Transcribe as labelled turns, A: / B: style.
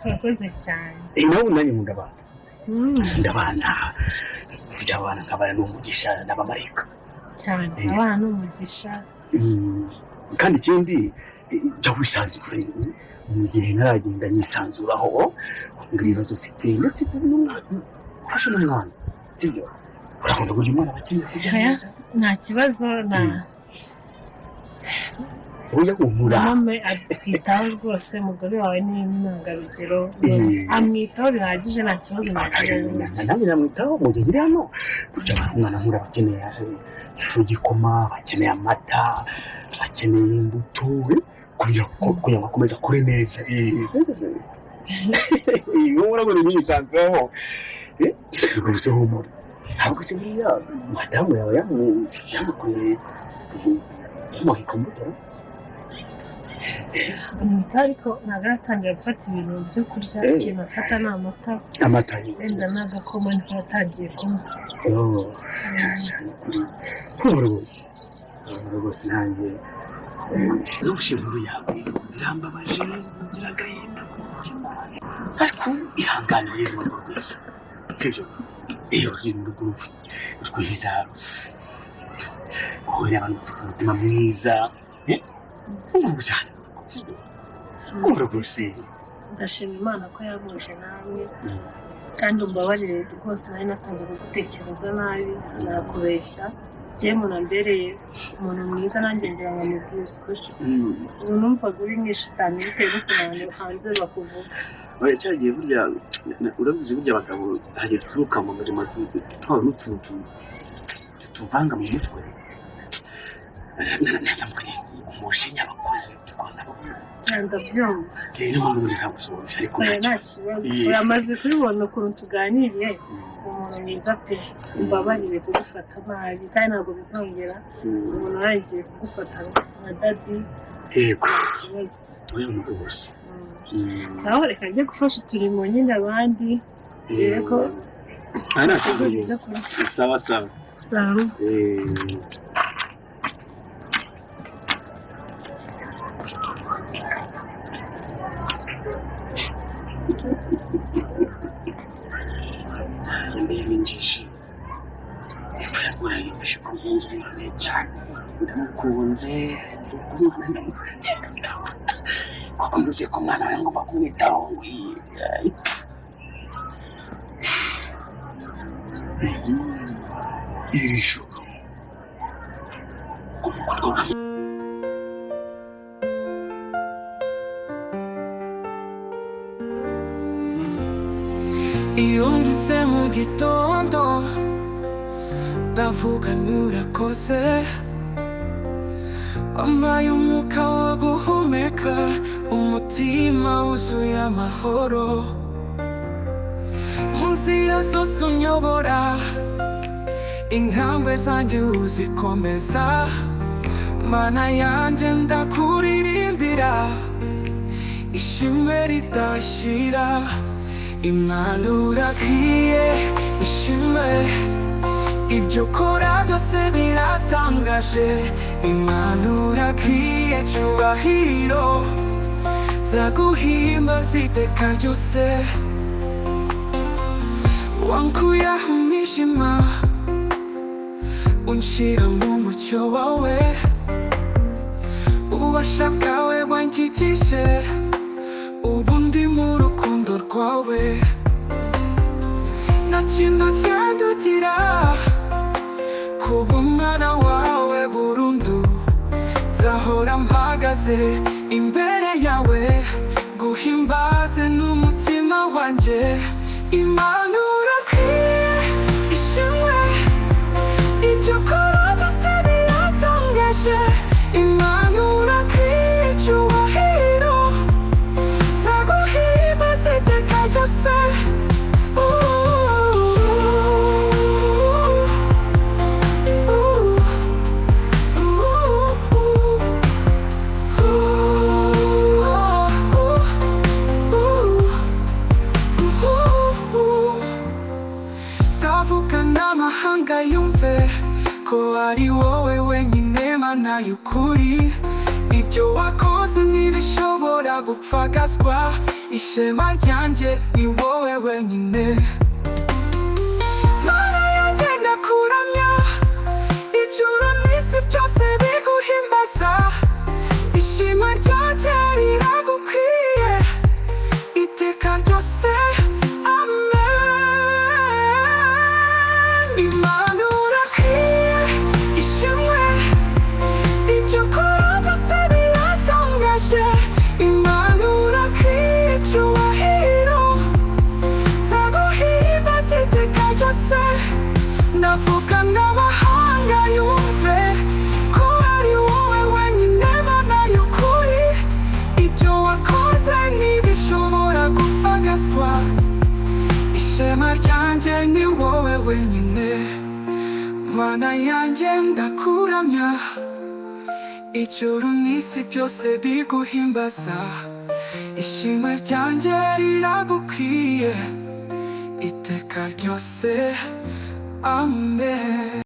A: urakoze cyane
B: nawe nanjye nkunda abana ndabana kujya abana nkabana n'umugisha n'abamarayika
A: cyane abana n'umugisha
B: kandi ikindi jya wisanzura mu gihe ntaragenda nisanzuraho ngo ibibazo ufite ndetse ufashe n'umwana sibyo urakunda buri mwana bakeneye kujya neza
A: nta kibazo
B: oya humura
A: mama atwitaho rwose umugore wawe ni intangarugero amwitaho bihagije nta kibazo
B: nanjye namwitaho mu gihe iri hano burya umwana nkura bakeneye igikoma bakeneye amata bakeneye imbuto kugira ngo akomeze akure neza wowe urabona nyisanzuraho rwose humura ntabwo se buriya madamu yawe yamukoreye yamuheka imbuto
A: ariko ntabwo aratangira gufata ibintu byo kurya ikintu afata ni amata wenda n'agakoma niko yatangiye kunywa
B: rwose nanjye n'ubushe inkuru yawe birambabaje ngira agahinda ku mutima ariko ihanganire ubuzima bwawe bwiza sibyo iyo uri mu rugo rwiza uhurira abantu bafite umutima mwiza cyane
A: ndashima Imana ko yahuje nawe kandi umbabarire rwose nari natangiye kugutekereza nabi sinakubeshya njyewe umuntu ambereye umuntu mwiza nanjye ngira ngo mubwize ukuri ubu numvaga uri mwishitani bitewe n'ukuntu hanze bakuvuga
B: cyagiye burya urabizi burya abagabo hagiye duturuka mu mirimo dutwara n'utuntu tuvanga mu mutwe neza muri umushinya abakozi dukunda
A: ndabyumva
B: niyo mpamvu buri ntabwo usohoje ariko
A: nta kibazo uramaze kubibona ukuntu tuganiriye umuntu mwiza pe umbabarire kugufata nabi kandi ntabwo bizongera umuntu yagiye kugufata nka dadi
B: yego
A: nta kibazo
B: oya ni rwose
A: sawa reka njye gufasha uturimo nyine abandi yego
B: nta kibazo sawa sawa
A: sawa
B: injiji urayumvishe ko nkunze umwana cyane ndamukunze umwana ndamukunda kuko mvuze ko umwana we ngomba kumwitaho iri joro ugomba kutwoga
C: iyo ndutse mu gitondo ndavuga nturakoze wampaye umwuka wo guhumeka umutima wuzuye amahoro mu nzira zose unyobora intambwe zanjye uzikomeza mana yanjye ndakuririmbira ishimwe ridashira Imana urakwiye ishimwe ibyo ukora byose biratangaje Imana urakwiye cyubahiro zaguhimbaza iteka ryose wankuye mu mwijima unshira mu mucyo wawe ububasha bwawe bwankikije ubu ndi mu rukundo rwawe nta kintu cyandugira kuba umwana wawe burundu nzahora mpagaze imbere yawe guhimbaze n'umutima wanjye Imana urakwiye ishimwe ibyo ukora byose biratangaje Imana urakwiye icyubahiro zaguhimbaza iteka ryose gupfagazwa ishema ryanjye ni wowe wenyine Mana yanjye ndakuramya ijuru n'isi byose biguhimbaza ishema ryanjye riragukwiye iteka ryose amen Imana urakwiye ishimwe ibyo ukora byose biratangaje Imana urakwiye icyubahiro nzaguhimbaza iteka ryose ndavuga n'amahanga yumve ko ari wowe wenyine Mana y'ukuri ibyo wakoze ntibishobora gupfagazwa ishema ryanjye ni wowe wenyine Mana yanjye ndakuramya ijuru n'isi byose biguhimbaza ishimwe ryanjye riragukwiye iteka ryose amen